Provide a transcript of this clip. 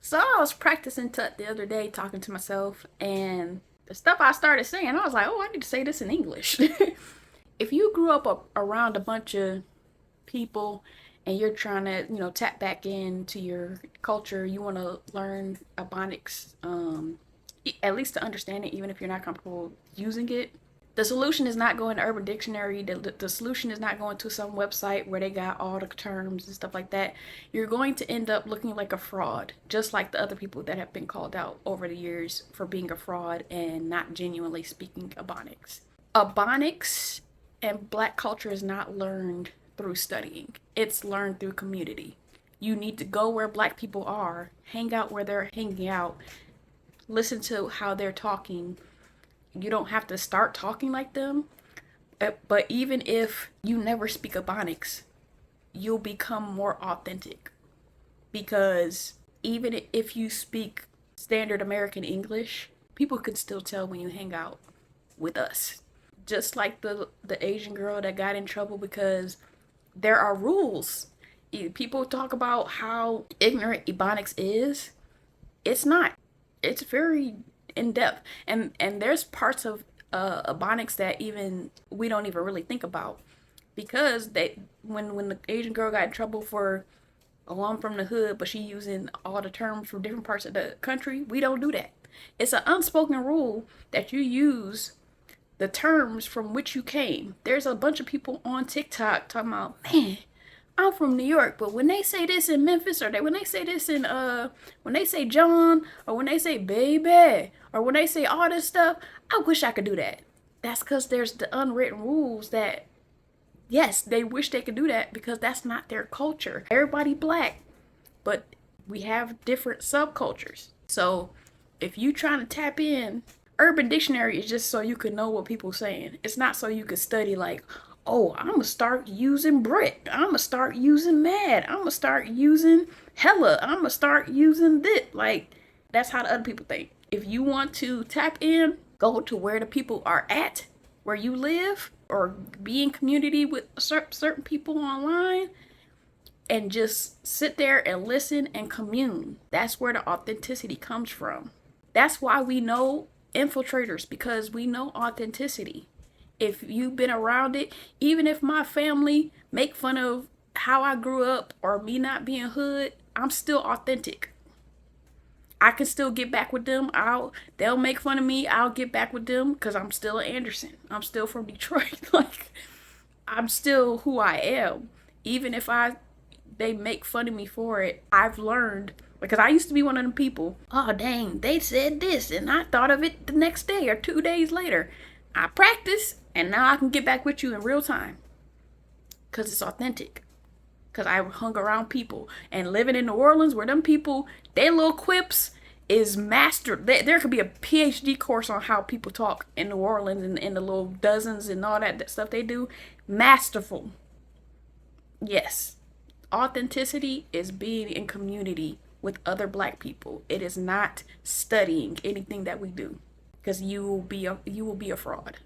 So I was practicing tut the other day, talking to myself, and the stuff I started saying, I was like, oh, I need to say this in English. If you grew up around a bunch of people and you're trying to, tap back into your culture, you want to learn Ebonics, at least to understand it, even if you're not comfortable using it. The solution is not going to Urban Dictionary. The solution is not going to some website where they got all the terms and stuff like that. You're going to end up looking like a fraud, just like the other people that have been called out over the years for being a fraud and not genuinely speaking Ebonics. Ebonics and Black culture is not learned through studying, it's learned through community. You need to go where Black people are, hang out where they're hanging out, listen to how they're talking. You don't have to start talking like them, but even if you never speak Ebonics, you'll become more authentic. Because even if you speak standard American English, people can still tell when you hang out with us. Just like the Asian girl that got in trouble because there are rules. People talk about how ignorant Ebonics is. It's not. It's very in depth, and there's parts of Ebonics that even we don't even really think about, because they when the Asian girl got in trouble for, oh, I'm from the hood, but she using all the terms from different parts of the country. We don't do that. It's an unspoken rule that you use the terms from which you came. There's a bunch of people on TikTok talking about, man, I'm from New York, but when they say this in Memphis, or when they say this in when they say John, or when they say baby, or when they say all this stuff, I wish I could do that. That's because there's the unwritten rules that, yes, they wish they could do that because that's not their culture. Everybody Black, but we have different subcultures. So if you trying to tap in, Urban Dictionary is just so you could know what people saying. It's not so you could study like, oh, I'm gonna start using Brit. I'm gonna start using mad. I'm gonna start using hella. I'm gonna start using this. Like, that's how the other people think. If you want to tap in, go to where the people are at, where you live, or be in community with certain people online, and just sit there and listen and commune. That's where the authenticity comes from. That's why we know infiltrators, because we know authenticity. If you've been around it, even if my family make fun of how I grew up or me not being hood, I'm still authentic. I can still get back with them. They'll make fun of me. I'll get back with them because I'm still an Anderson. I'm still from Detroit. Like, I'm still who I am. Even if they make fun of me for it, I've learned, because I used to be one of them people. Oh, dang, they said this and I thought of it the next day or 2 days later. I practice and now I can get back with you in real time because it's authentic. Because I hung around people, and living in New Orleans where them people, their little quips is mastered. There could be a PhD course on how people talk in New Orleans and in the little dozens and all that stuff they do. Masterful. Yes. Authenticity is being in community with other Black people. It is not studying anything that we do, because you will be a fraud.